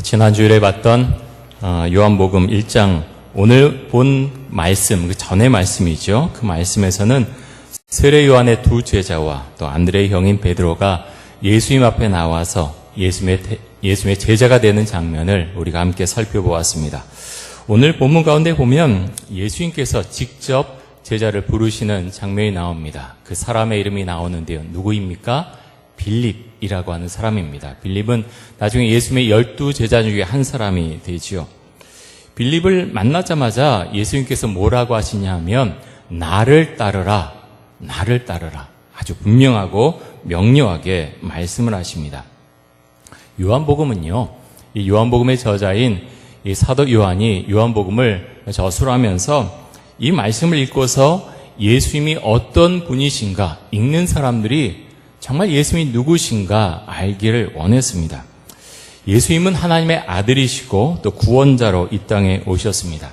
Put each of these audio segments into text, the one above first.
지난 주일에 봤던 요한복음 1장 오늘 본 말씀, 그 전의 말씀이죠. 그 말씀에서는 세례 요한의 두 제자와 또 안드레의 형인 베드로가 예수님 앞에 나와서 예수님의 제자가 되는 장면을 우리가 함께 살펴보았습니다. 오늘 본문 가운데 보면 예수님께서 직접 제자를 부르시는 장면이 나옵니다. 그 사람의 이름이 나오는데요. 누구입니까? 빌립이라고 하는 사람입니다. 빌립은 나중에 예수님의 12제자 중에 한 사람이 되지요. 빌립을 만나자마자 예수님께서 뭐라고 하시냐 하면 나를 따르라, 나를 따르라. 아주 분명하고 명료하게 말씀을 하십니다. 요한복음은요, 이 요한복음의 저자인 이 사도 요한이 요한복음을 저술하면서 이 말씀을 읽고서 예수님이 어떤 분이신가 읽는 사람들이 정말 예수님이 누구신가 알기를 원했습니다. 예수님은 하나님의 아들이시고 또 구원자로 이 땅에 오셨습니다.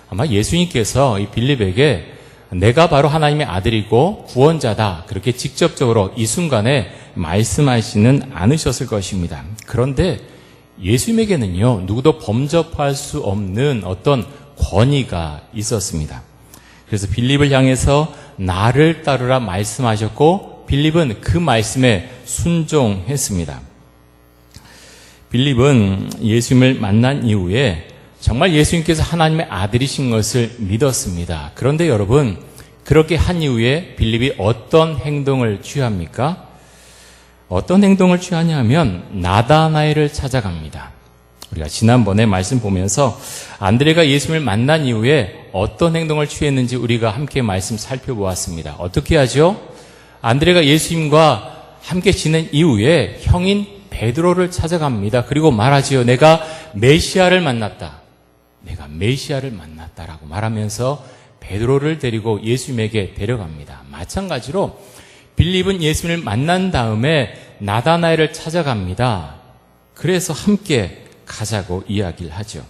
아마 예수님께서 이 빌립에게 내가 바로 하나님의 아들이고 구원자다 그렇게 직접적으로 이 순간에 말씀하시는 않으셨을 것입니다. 그런데 예수님에게는요, 누구도 범접할 수 없는 어떤 권위가 있었습니다. 그래서 빌립을 향해서 나를 따르라 말씀하셨고 빌립은 그 말씀에 순종했습니다. 빌립은 예수님을 만난 이후에 정말 예수님께서 하나님의 아들이신 것을 믿었습니다. 그런데 여러분, 그렇게 한 이후에 빌립이 어떤 행동을 취합니까? 어떤 행동을 취하냐면 나다나엘을 찾아갑니다. 우리가 지난번에 말씀 보면서 안드레가 예수님을 만난 이후에 어떤 행동을 취했는지 우리가 함께 말씀 살펴보았습니다. 어떻게 하죠? 안드레가 예수님과 함께 지낸 이후에 형인 베드로를 찾아갑니다. 그리고 말하지요. 내가 메시아를 만났다. 내가 메시아를 만났다라고 말하면서 베드로를 데리고 예수님에게 데려갑니다. 마찬가지로 빌립은 예수님을 만난 다음에 나다나엘을 찾아갑니다. 그래서 함께 가자고 이야기를 하죠.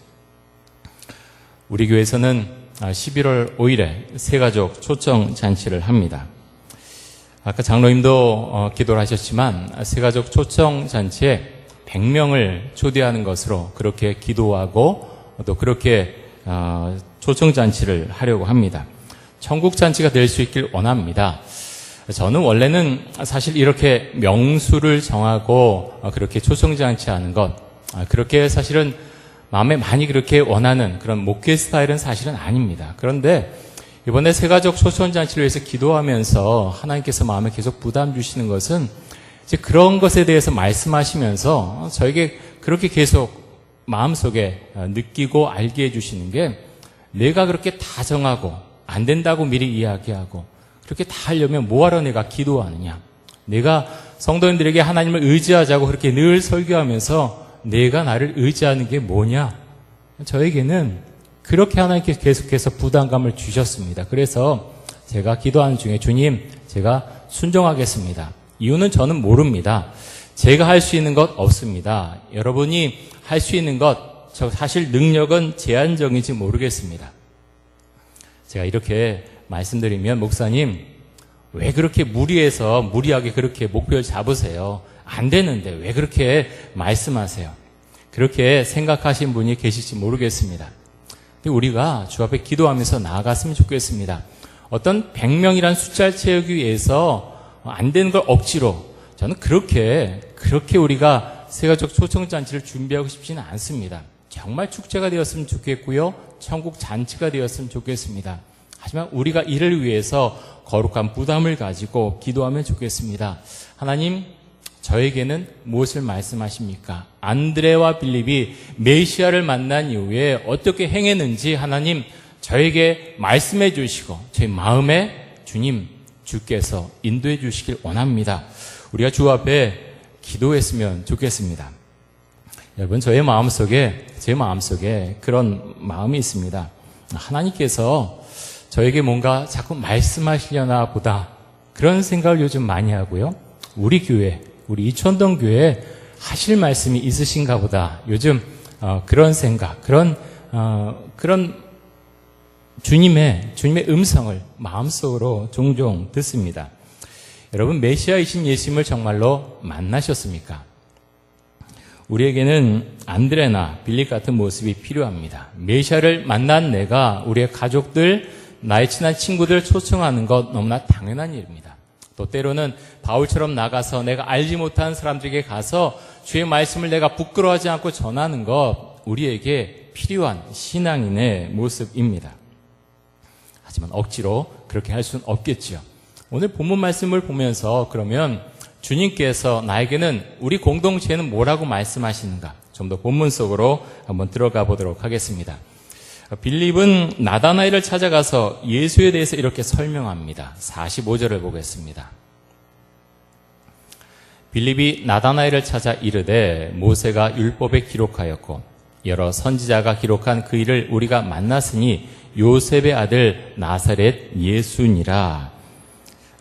우리 교회에서는 11월 5일에 새가족 초청 잔치를 합니다. 아까 장로님도 기도를 하셨지만 새가족 초청 잔치에 100명을 초대하는 것으로 그렇게 기도하고 또 그렇게 초청 잔치를 하려고 합니다. 천국 잔치가 될 수 있길 원합니다. 저는 원래는 사실 이렇게 명수를 정하고 그렇게 초청 잔치하는 것 그렇게 사실은 마음에 많이 그렇게 원하는 그런 목회 스타일은 사실은 아닙니다. 그런데 이번에 새가족 초청잔치를 위해서 기도하면서 하나님께서 마음에 계속 부담 주시는 것은 이제 그런 것에 대해서 말씀하시면서 저에게 그렇게 계속 마음속에 느끼고 알게 해주시는 게 내가 그렇게 다 정하고 안 된다고 미리 이야기하고 그렇게 다 하려면 뭐하러 내가 기도하느냐. 내가 성도님들에게 하나님을 의지하자고 그렇게 늘 설교하면서 내가 나를 의지하는 게 뭐냐. 저에게는 그렇게 하나님께서 계속해서 부담감을 주셨습니다. 그래서 제가 기도하는 중에 주님, 제가 순종하겠습니다. 이유는 저는 모릅니다. 제가 할 수 있는 것 없습니다. 여러분이 할 수 있는 것, 저 사실 능력은 제한적인지 모르겠습니다. 제가 이렇게 말씀드리면 목사님, 왜 그렇게 무리하게 그렇게 목표를 잡으세요? 안 되는데 왜 그렇게 말씀하세요? 그렇게 생각하신 분이 계실지 모르겠습니다. 우리가 주 앞에 기도하면서 나아갔으면 좋겠습니다. 어떤 100명이라는 숫자를 채우기 위해서 안 되는 걸 억지로 저는 그렇게 우리가 새가족 초청잔치를 준비하고 싶지는 않습니다. 정말 축제가 되었으면 좋겠고요. 천국 잔치가 되었으면 좋겠습니다. 하지만 우리가 이를 위해서 거룩한 부담을 가지고 기도하면 좋겠습니다. 하나님, 저에게는 무엇을 말씀하십니까? 안드레와 빌립이 메시아를 만난 이후에 어떻게 행했는지 하나님 저에게 말씀해 주시고 제 마음에 주님 주께서 인도해 주시길 원합니다. 우리가 주 앞에 기도했으면 좋겠습니다. 여러분, 제 마음속에 그런 마음이 있습니다. 하나님께서 저에게 뭔가 자꾸 말씀하시려나 보다 그런 생각을 요즘 많이 하고요. 우리 이촌동 교회에 하실 말씀이 있으신가 보다. 요즘 그런 생각, 그런 주님의 음성을 마음속으로 종종 듣습니다. 여러분, 메시아이신 예수님을 정말로 만나셨습니까? 우리에게는 안드레나 빌립 같은 모습이 필요합니다. 메시아를 만난 내가 우리의 가족들, 나의 친한 친구들 초청하는 것 너무나 당연한 일입니다. 또 때로는 바울처럼 나가서 내가 알지 못하는 사람들에게 가서 주의 말씀을 내가 부끄러워하지 않고 전하는 것 우리에게 필요한 신앙인의 모습입니다. 하지만 억지로 그렇게 할 수는 없겠죠. 오늘 본문 말씀을 보면서 그러면 주님께서 나에게는 우리 공동체는 뭐라고 말씀하시는가? 좀 더 본문 속으로 한번 들어가 보도록 하겠습니다. 빌립은 나다나엘을 찾아가서 예수에 대해서 이렇게 설명합니다. 45절을 보겠습니다. 빌립이 나다나엘을 찾아 이르되 모세가 율법에 기록하였고 여러 선지자가 기록한 그 일을 우리가 만났으니 요셉의 아들 나사렛 예수니라.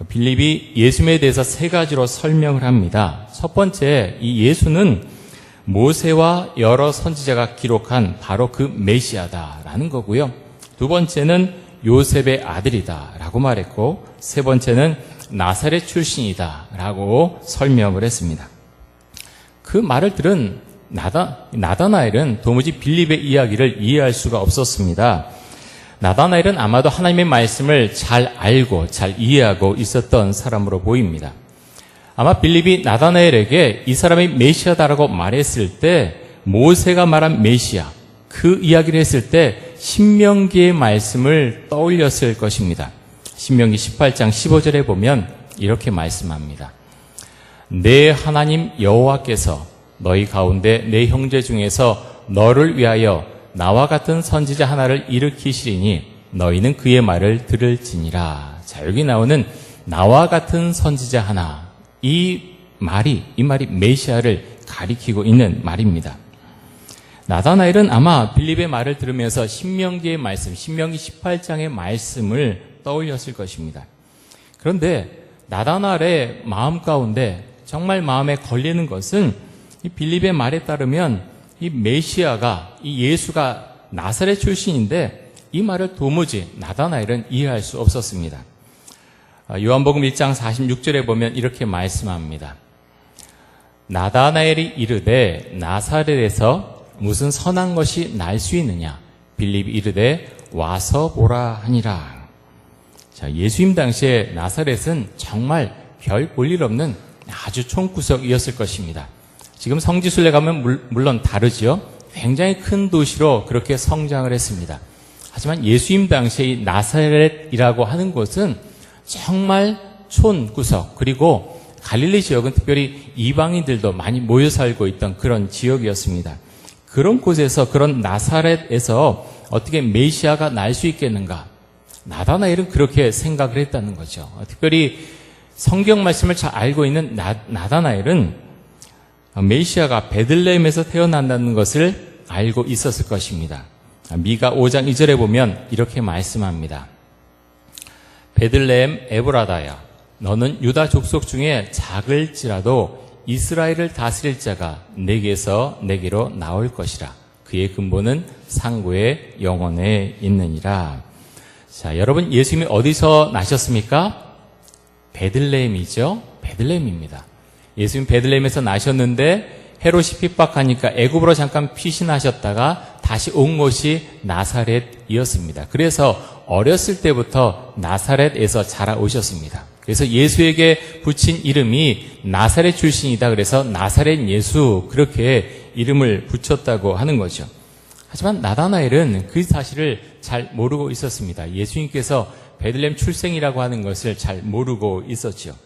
빌립이 예수에 대해서 세 가지로 설명을 합니다. 첫 번째, 이 예수는 모세와 여러 선지자가 기록한 바로 그 메시아다라는 거고요. 두 번째는 요셉의 아들이다라고 말했고, 세 번째는 나사렛 출신이다라고 설명을 했습니다. 그 말을 들은 나다나엘은 도무지 빌립의 이야기를 이해할 수가 없었습니다. 나다나엘은 아마도 하나님의 말씀을 잘 알고 잘 이해하고 있었던 사람으로 보입니다. 아마 빌립이 나다나엘에게 이 사람이 메시아다라고 말했을 때 모세가 말한 메시아, 그 이야기를 했을 때 신명기의 말씀을 떠올렸을 것입니다. 신명기 18장 15절에 보면 이렇게 말씀합니다. 내 하나님 여호와께서 너희 가운데 내 형제 중에서 너를 위하여 나와 같은 선지자 하나를 일으키시리니 너희는 그의 말을 들을지니라. 자, 여기 나오는 나와 같은 선지자 하나, 이 말이 메시아를 가리키고 있는 말입니다. 나다나엘은 아마 빌립의 말을 들으면서 신명기의 말씀, 신명기 18장의 말씀을 떠올렸을 것입니다. 그런데 나다나엘의 마음 가운데 정말 마음에 걸리는 것은 이 빌립의 말에 따르면 이 메시아가, 이 예수가 나사렛 출신인데 이 말을 도무지 나다나엘은 이해할 수 없었습니다. 요한복음 1장 46절에 보면 이렇게 말씀합니다. 나다나엘이 이르되 나사렛에서 무슨 선한 것이 날 수 있느냐? 빌립이 이르되 와서 보라 하니라. 자, 예수님 당시에 나사렛은 정말 별 볼일 없는 아주 총구석이었을 것입니다. 지금 성지순례 가면 물론 다르지요. 굉장히 큰 도시로 그렇게 성장을 했습니다. 하지만 예수님 당시에 이 나사렛이라고 하는 곳은 정말 촌구석, 그리고 갈릴리 지역은 특별히 이방인들도 많이 모여 살고 있던 그런 지역이었습니다. 그런 곳에서, 그런 나사렛에서 어떻게 메시아가 날 수 있겠는가? 나다나엘은 그렇게 생각을 했다는 거죠. 특별히 성경 말씀을 잘 알고 있는 나다나엘은 메시아가 베들레헴에서 태어난다는 것을 알고 있었을 것입니다. 미가 5장 2절에 보면 이렇게 말씀합니다. 베들레헴 에브라다야, 너는 유다 족속 중에 작을지라도 이스라엘을 다스릴 자가 내게서 내게로 나올 것이라. 그의 근본은 상고의 영혼에 있느니라. 자, 여러분, 예수님이 어디서 나셨습니까? 베들레헴이죠. 베들레헴입니다. 예수님 베들레헴에서 나셨는데 헤롯이 핍박하니까 애굽으로 잠깐 피신하셨다가 다시 온 곳이 나사렛이었습니다. 그래서 어렸을 때부터 나사렛에서 자라오셨습니다. 그래서 예수에게 붙인 이름이 나사렛 출신이다. 그래서 나사렛 예수, 그렇게 이름을 붙였다고 하는 거죠. 하지만 나다나엘은 그 사실을 잘 모르고 있었습니다. 예수님께서 베들레헴 출생이라고 하는 것을 잘 모르고 있었죠.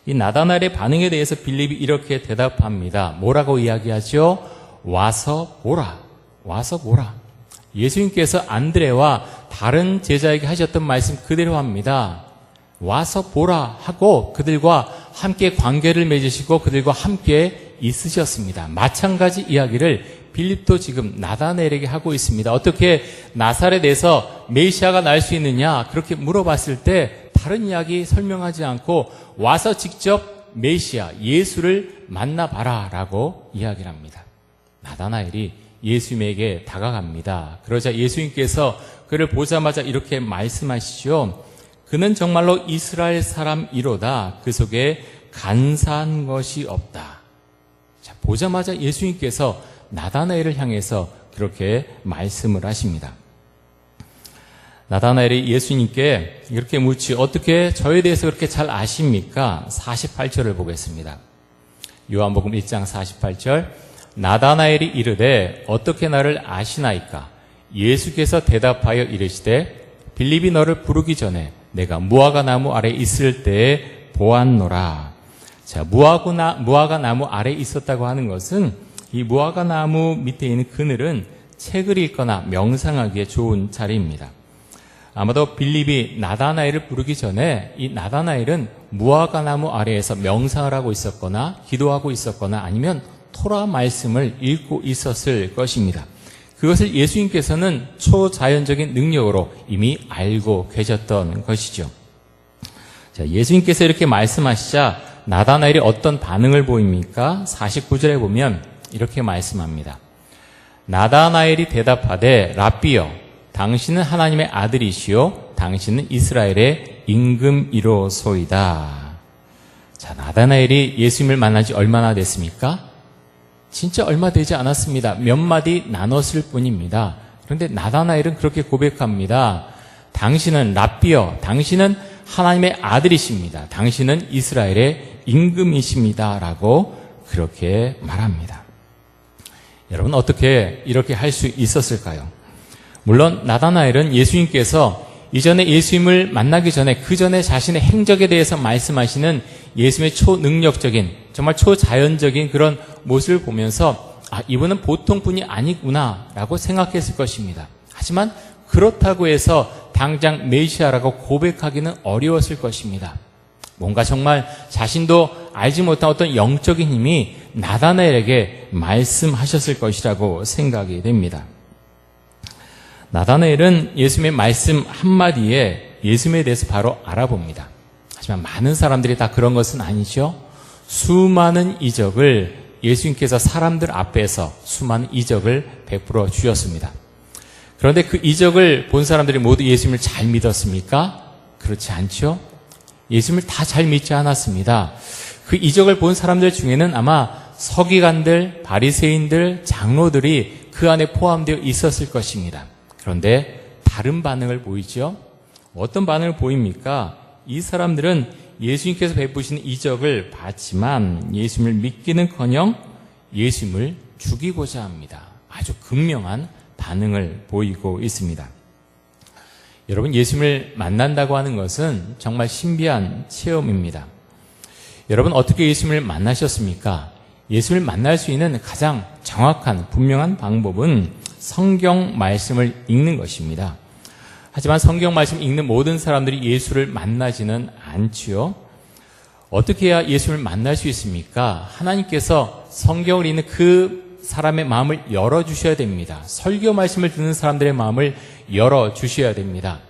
이 나다나엘의 반응에 대해서 빌립이 이렇게 대답합니다. 뭐라고 이야기하죠? 와서 보라. 와서 보라. 예수님께서 안드레와 다른 제자에게 하셨던 말씀 그대로 합니다. 와서 보라 하고 그들과 함께 관계를 맺으시고 그들과 함께 있으셨습니다. 마찬가지 이야기를 빌립도 지금 나다나엘에게 하고 있습니다. 어떻게 나사렛에서 메시아가 날 수 있느냐? 그렇게 물어봤을 때 다른 이야기 설명하지 않고 와서 직접 메시아, 예수를 만나봐라 라고 이야기를 합니다. 나다나엘이 예수님에게 다가갑니다. 그러자 예수님께서 그를 보자마자 이렇게 말씀하시죠. 그는 정말로 이스라엘 사람이로다. 그 속에 간사한 것이 없다. 자, 보자마자 예수님께서 나다나엘을 향해서 그렇게 말씀을 하십니다. 나다나엘이 예수님께 이렇게 묻지 어떻게 저에 대해서 그렇게 잘 아십니까? 48절을 보겠습니다. 요한복음 1장 48절 나다나엘이 이르되 어떻게 나를 아시나이까? 예수께서 대답하여 이르시되 빌립이 너를 부르기 전에 내가 무화과 나무 아래 있을 때에 보았노라. 자, 무화과 나무 아래 있었다고 하는 것은 이 무화과 나무 밑에 있는 그늘은 책을 읽거나 명상하기에 좋은 자리입니다. 아마도 빌립이 나다나엘을 부르기 전에 이 나다나엘은 무화과 나무 아래에서 명상을 하고 있었거나 기도하고 있었거나 아니면 토라 말씀을 읽고 있었을 것입니다. 그것을 예수님께서는 초자연적인 능력으로 이미 알고 계셨던 것이죠. 자, 예수님께서 이렇게 말씀하시자 나다나엘이 어떤 반응을 보입니까? 49절에 보면 이렇게 말씀합니다. 나다나엘이 대답하되 랍비여 당신은 하나님의 아들이시요 당신은 이스라엘의 임금이로소이다. 자, 나다나엘이 예수님을 만난 지 얼마나 됐습니까? 진짜 얼마 되지 않았습니다. 몇 마디 나눴을 뿐입니다. 그런데 나다나엘은 그렇게 고백합니다. 당신은 랍비여 당신은 하나님의 아들이십니다. 당신은 이스라엘의 임금이십니다. 라고 그렇게 말합니다. 여러분 어떻게 이렇게 할 수 있었을까요? 물론 나다나엘은 예수님께서 이전에 예수님을 만나기 전에 그 전에 자신의 행적에 대해서 말씀하시는 예수님의 초능력적인 정말 초자연적인 그런 모습을 보면서 이분은 보통 분이 아니구나 라고 생각했을 것입니다. 하지만 그렇다고 해서 당장 메시아라고 고백하기는 어려웠을 것입니다. 뭔가 정말 자신도 알지 못한 어떤 영적인 힘이 나다나엘에게 말씀하셨을 것이라고 생각이 됩니다. 나다나엘은 예수님의 말씀 한마디에 예수님에 대해서 바로 알아봅니다. 하지만 많은 사람들이 다 그런 것은 아니죠. 수많은 이적을 예수님께서 사람들 앞에서 수많은 이적을 베풀어 주셨습니다. 그런데 그 이적을 본 사람들이 모두 예수님을 잘 믿었습니까? 그렇지 않죠. 예수님을 다 잘 믿지 않았습니다. 그 이적을 본 사람들 중에는 아마 서기관들, 바리새인들, 장로들이 그 안에 포함되어 있었을 것입니다. 그런데 다른 반응을 보이죠? 어떤 반응을 보입니까? 이 사람들은 예수님께서 베푸시는 이적을 봤지만 예수님을 믿기는커녕 예수님을 죽이고자 합니다. 아주 극명한 반응을 보이고 있습니다. 여러분 예수님을 만난다고 하는 것은 정말 신비한 체험입니다. 여러분 어떻게 예수님을 만나셨습니까? 예수님을 만날 수 있는 가장 정확한 분명한 방법은 성경 말씀을 읽는 것입니다. 하지만 성경 말씀 읽는 모든 사람들이 예수를 만나지는 않지요. 어떻게 해야 예수를 만날 수 있습니까? 하나님께서 성경을 읽는 그 사람의 마음을 열어주셔야 됩니다. 설교 말씀을 듣는 사람들의 마음을 열어주셔야 됩니다.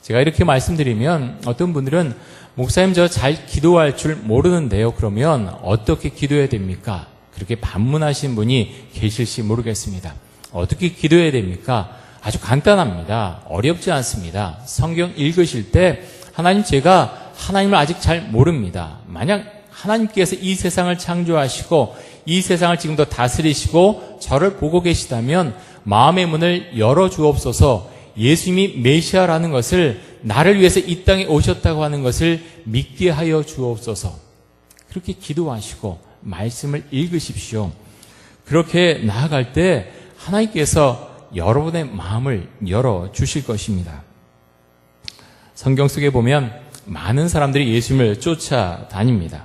제가 이렇게 말씀드리면 어떤 분들은 목사님 저 잘 기도할 줄 모르는데요. 그러면 어떻게 기도해야 됩니까? 그렇게 반문하신 분이 계실지 모르겠습니다. 어떻게 기도해야 됩니까? 아주 간단합니다. 어렵지 않습니다. 성경 읽으실 때 하나님 제가 하나님을 아직 잘 모릅니다. 만약 하나님께서 이 세상을 창조하시고 이 세상을 지금도 다스리시고 저를 보고 계시다면 마음의 문을 열어주옵소서. 예수님이 메시아라는 것을 나를 위해서 이 땅에 오셨다고 하는 것을 믿게 하여 주옵소서. 그렇게 기도하시고 말씀을 읽으십시오. 그렇게 나아갈 때 하나님께서 여러분의 마음을 열어주실 것입니다. 성경 속에 보면 많은 사람들이 예수님을 쫓아다닙니다.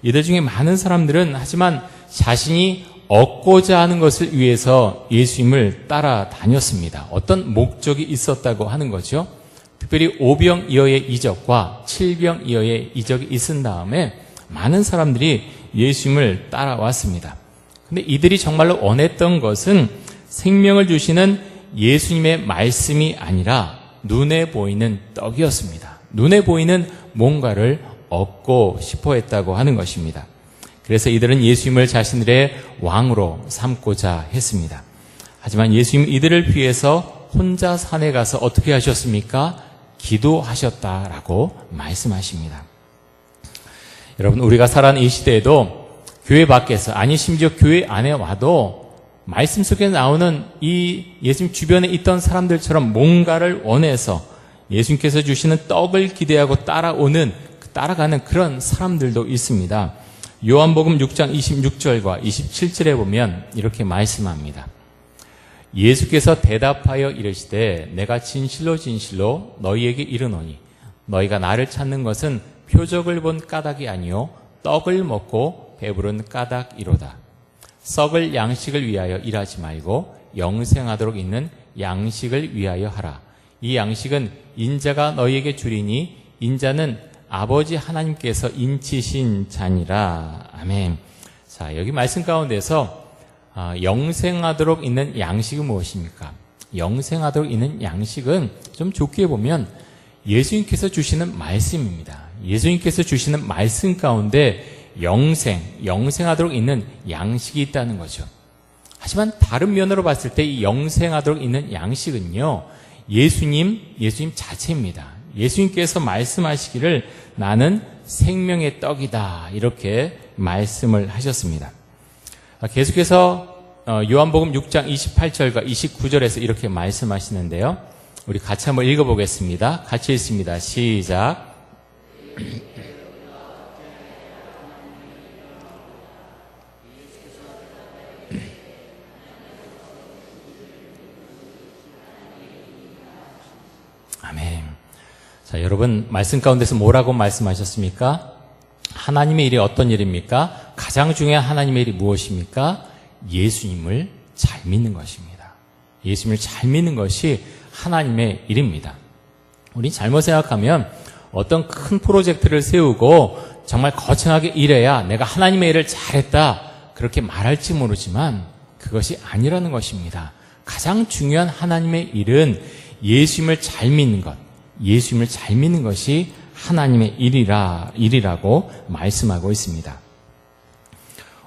이들 중에 많은 사람들은 하지만 자신이 얻고자 하는 것을 위해서 예수님을 따라다녔습니다. 어떤 목적이 있었다고 하는 거죠. 특별히 5병이어의 이적과 7병이어의 이적이 있은 다음에 많은 사람들이 예수님을 따라왔습니다. 근데 이들이 정말로 원했던 것은 생명을 주시는 예수님의 말씀이 아니라 눈에 보이는 떡이었습니다. 눈에 보이는 뭔가를 얻고 싶어 했다고 하는 것입니다. 그래서 이들은 예수님을 자신들의 왕으로 삼고자 했습니다. 하지만 예수님 이들을 위해서 혼자 산에 가서 어떻게 하셨습니까? 기도하셨다라고 말씀하십니다. 여러분 우리가 살아가는 이 시대에도 교회 밖에서, 아니 심지어 교회 안에 와도 말씀 속에 나오는 이 예수님 주변에 있던 사람들처럼 뭔가를 원해서 예수님께서 주시는 떡을 기대하고 따라가는 그런 사람들도 있습니다. 요한복음 6장 26절과 27절에 보면 이렇게 말씀합니다. 예수께서 대답하여 이르시되 내가 진실로 진실로 너희에게 이르노니 너희가 나를 찾는 것은 표적을 본 까닭이 아니요 떡을 먹고 배부른 까닭이로다. 썩을 양식을 위하여 일하지 말고 영생하도록 있는 양식을 위하여 하라. 이 양식은 인자가 너희에게 주리니 인자는 아버지 하나님께서 인치신 자니라. 아멘. 자, 여기 말씀 가운데서 영생하도록 있는 양식은 무엇입니까? 영생하도록 있는 양식은 좀 좋게 보면 예수님께서 주시는 말씀입니다. 예수님께서 주시는 말씀 가운데 영생하도록 있는 양식이 있다는 거죠. 하지만 다른 면으로 봤을 때 이 영생하도록 있는 양식은요, 예수님 자체입니다. 예수님께서 말씀하시기를 나는 생명의 떡이다. 이렇게 말씀을 하셨습니다. 계속해서 요한복음 6장 28절과 29절에서 이렇게 말씀하시는데요. 우리 같이 한번 읽어보겠습니다. 같이 읽습니다. 시작. 아멘. 자, 여러분 말씀 가운데서 뭐라고 말씀하셨습니까? 하나님의 일이 어떤 일입니까? 가장 중요한 하나님의 일이 무엇입니까? 예수님을 잘 믿는 것입니다. 예수님을 잘 믿는 것이 하나님의 일입니다. 우리 잘못 생각하면 어떤 큰 프로젝트를 세우고 정말 거창하게 일해야 내가 하나님의 일을 잘했다 그렇게 말할지 모르지만 그것이 아니라는 것입니다. 가장 중요한 하나님의 일은 예수님을 잘 믿는 것, 예수님을 잘 믿는 것이 하나님의 일이라고 말씀하고 있습니다.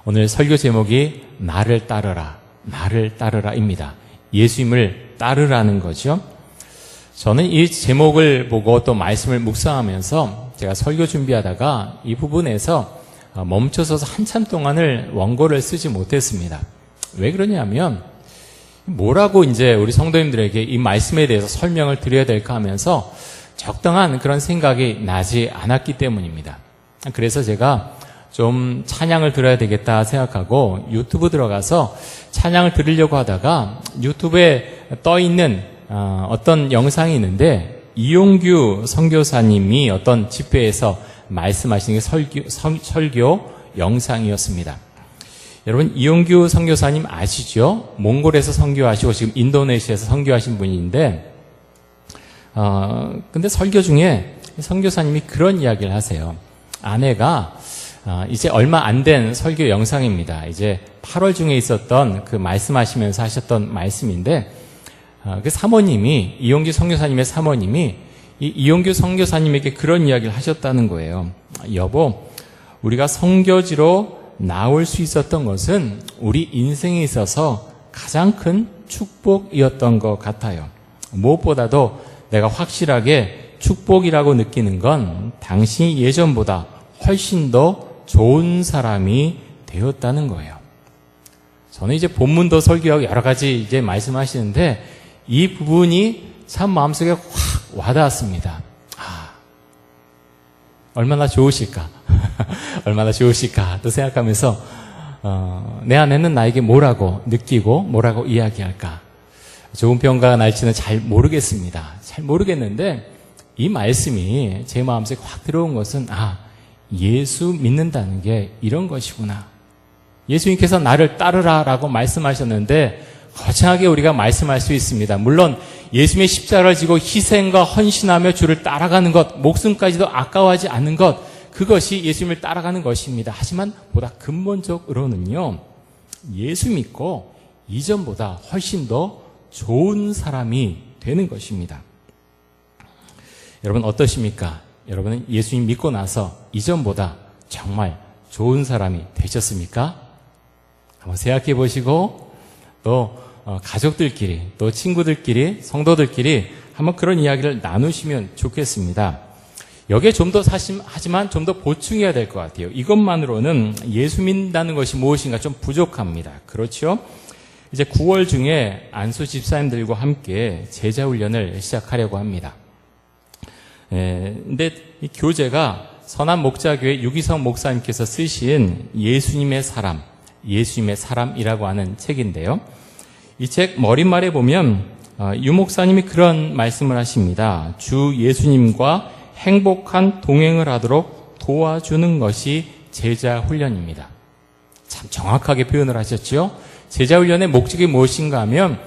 오늘 설교 제목이 나를 따르라입니다. 예수님을 따르라는 거죠. 저는 이 제목을 보고 또 말씀을 묵상하면서 제가 설교 준비하다가 이 부분에서 멈춰서서 한참 동안을 원고를 쓰지 못했습니다. 왜 그러냐면 뭐라고 이제 우리 성도님들에게 이 말씀에 대해서 설명을 드려야 될까 하면서 적당한 그런 생각이 나지 않았기 때문입니다. 그래서 제가 좀 찬양을 들어야 되겠다 생각하고 유튜브 들어가서 찬양을 들으려고 하다가 유튜브에 떠 있는 어떤 영상이 있는데 이용규 선교사님이 어떤 집회에서 말씀하시는 게 설교 영상이었습니다. 여러분 이용규 선교사님 아시죠? 몽골에서 선교하시고 지금 인도네시아에서 선교하신 분인데 근데 설교 중에 선교사님이 그런 이야기를 하세요. 아내가 이제 얼마 안 된 설교 영상입니다. 이제 8월 중에 있었던 그 말씀하시면서 하셨던 말씀인데 그 사모님이 이용규 선교사님의 사모님이 이용규 선교사님에게 그런 이야기를 하셨다는 거예요. 여보, 우리가 선교지로 나올 수 있었던 것은 우리 인생에 있어서 가장 큰 축복이었던 것 같아요. 무엇보다도 내가 확실하게 축복이라고 느끼는 건 당신이 예전보다 훨씬 더 좋은 사람이 되었다는 거예요. 저는 이제 본문도 설교하고 여러 가지 이제 말씀하시는데 이 부분이 참 마음속에 확 와닿았습니다. 얼마나 좋으실까? 얼마나 좋으실까? 또 생각하면서 내 아내는 나에게 뭐라고 느끼고 뭐라고 이야기할까? 좋은 평가가 날지는 잘 모르겠습니다. 잘 모르겠는데 이 말씀이 제 마음속에 확 들어온 것은 예수 믿는다는 게 이런 것이구나. 예수님께서 나를 따르라라고 말씀하셨는데 거창하게 우리가 말씀할 수 있습니다. 물론 예수님의 십자가를 지고 희생과 헌신하며 주를 따라가는 것, 목숨까지도 아까워하지 않는 것, 그것이 예수님을 따라가는 것입니다. 하지만 보다 근본적으로는요, 예수 믿고 이전보다 훨씬 더 좋은 사람이 되는 것입니다. 여러분 어떠십니까? 여러분은 예수님 믿고 나서 이전보다 정말 좋은 사람이 되셨습니까? 한번 생각해 보시고 또 가족들끼리 또 친구들끼리 성도들끼리 한번 그런 이야기를 나누시면 좋겠습니다. 여기에 좀 더 하지만 좀 더 보충해야 될 것 같아요. 이것만으로는 예수 믿는다는 것이 무엇인가 좀 부족합니다. 그렇죠? 이제 9월 중에 안수 집사님들과 함께 제자 훈련을 시작하려고 합니다. 근데 이 교재가 선한 목자교회 유기성 목사님께서 쓰신 예수님의 사람이라고 하는 책인데요. 이 책 머릿말에 보면 유 목사님이 그런 말씀을 하십니다. 주 예수님과 행복한 동행을 하도록 도와주는 것이 제자 훈련입니다. 참 정확하게 표현을 하셨죠. 제자 훈련의 목적이 무엇인가 하면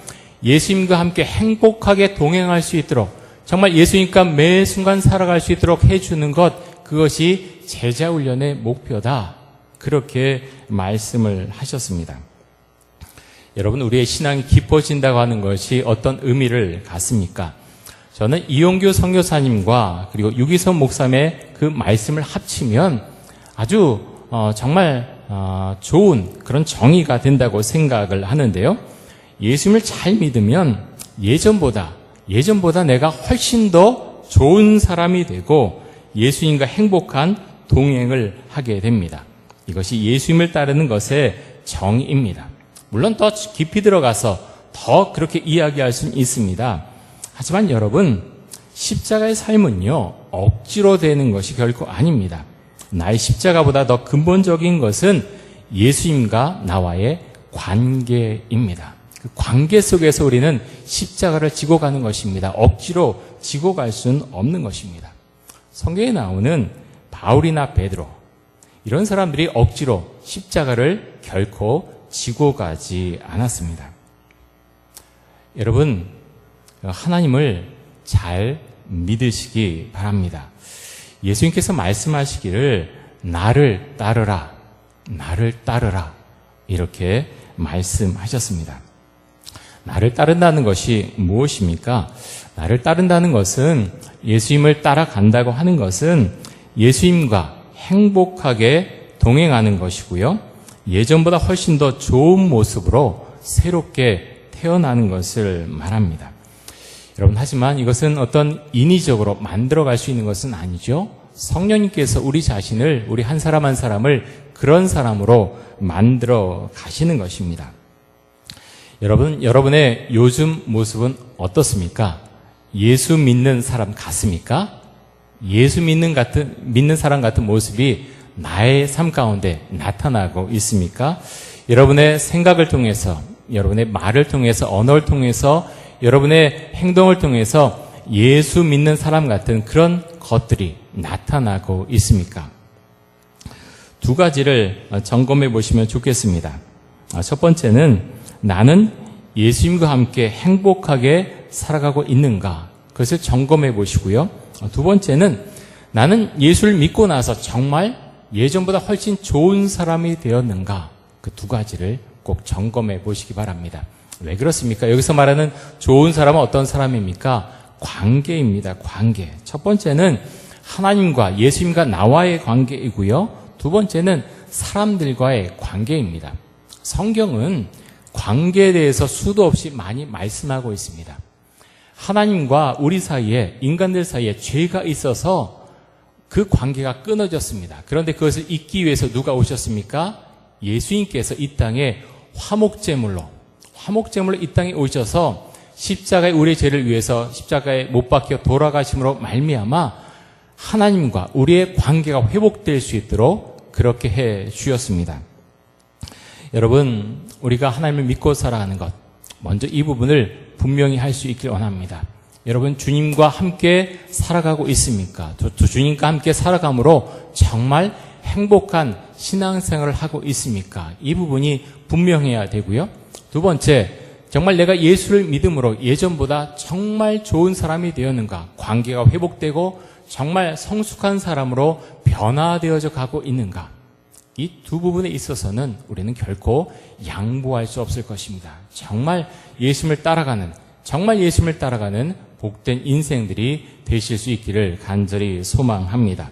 예수님과 함께 행복하게 동행할 수 있도록, 정말 예수님과 매 순간 살아갈 수 있도록 해주는 것, 그것이 제자 훈련의 목표다. 그렇게 말씀을 하셨습니다. 여러분, 우리의 신앙이 깊어진다고 하는 것이 어떤 의미를 갖습니까? 저는 이용규 선교사님과 그리고 유기선 목사님의 그 말씀을 합치면 아주 정말 좋은 그런 정의가 된다고 생각을 하는데요. 예수님을 잘 믿으면 예전보다 내가 훨씬 더 좋은 사람이 되고 예수님과 행복한 동행을 하게 됩니다. 이것이 예수님을 따르는 것의 정의입니다. 물론 더 깊이 들어가서 더 그렇게 이야기할 수는 있습니다. 하지만 여러분, 십자가의 삶은요, 억지로 되는 것이 결코 아닙니다. 나의 십자가보다 더 근본적인 것은 예수님과 나와의 관계입니다. 그 관계 속에서 우리는 십자가를 지고 가는 것입니다. 억지로 지고 갈 수는 없는 것입니다. 성경에 나오는 바울이나 베드로, 이런 사람들이 억지로 십자가를 결코 지고 가지 않았습니다. 여러분, 하나님을 잘 믿으시기 바랍니다. 예수님께서 말씀하시기를 나를 따르라 이렇게 말씀하셨습니다. 나를 따른다는 것이 무엇입니까? 나를 따른다는 것은, 예수님을 따라간다고 하는 것은 예수님과 행복하게 동행하는 것이고요. 예전보다 훨씬 더 좋은 모습으로 새롭게 태어나는 것을 말합니다. 여러분, 하지만 이것은 어떤 인위적으로 만들어갈 수 있는 것은 아니죠. 성령님께서 우리 자신을, 우리 한 사람 한 사람을 그런 사람으로 만들어 가시는 것입니다. 여러분, 여러분의 요즘 모습은 어떻습니까? 예수 믿는 사람 같습니까? 예수 믿는 사람 같은 모습이 나의 삶 가운데 나타나고 있습니까? 여러분의 생각을 통해서, 여러분의 말을 통해서, 언어를 통해서, 여러분의 행동을 통해서 예수 믿는 사람 같은 그런 것들이 나타나고 있습니까? 두 가지를 점검해 보시면 좋겠습니다. 첫 번째는, 나는 예수님과 함께 행복하게 살아가고 있는가? 그것을 점검해 보시고요. 두 번째는, 나는 예수를 믿고 나서 정말 예전보다 훨씬 좋은 사람이 되었는가? 그 두 가지를 꼭 점검해 보시기 바랍니다. 왜 그렇습니까? 여기서 말하는 좋은 사람은 어떤 사람입니까? 관계입니다. 관계. 첫 번째는 하나님과 예수님과 나와의 관계이고요. 두 번째는 사람들과의 관계입니다. 성경은 관계에 대해서 수도 없이 많이 말씀하고 있습니다. 하나님과 우리 사이에, 인간들 사이에 죄가 있어서 그 관계가 끊어졌습니다. 그런데 그것을 잇기 위해서 누가 오셨습니까? 예수님께서 이 땅에 화목제물로 이 땅에 오셔서 십자가에 우리의 죄를 위해서 십자가에 못 박혀 돌아가심으로 말미암아 하나님과 우리의 관계가 회복될 수 있도록 그렇게 해 주셨습니다. 여러분, 우리가 하나님을 믿고 살아가는 것, 먼저 이 부분을 분명히 할 수 있길 원합니다. 여러분, 주님과 함께 살아가고 있습니까? 주님과 함께 살아감으로 정말 행복한 신앙생활을 하고 있습니까? 이 부분이 분명해야 되고요. 두 번째, 정말 내가 예수를 믿음으로 예전보다 정말 좋은 사람이 되었는가? 관계가 회복되고 정말 성숙한 사람으로 변화되어져 가고 있는가? 이 두 부분에 있어서는 우리는 결코 양보할 수 없을 것입니다. 정말 예수님을 따라가는 복된 인생들이 되실 수 있기를 간절히 소망합니다.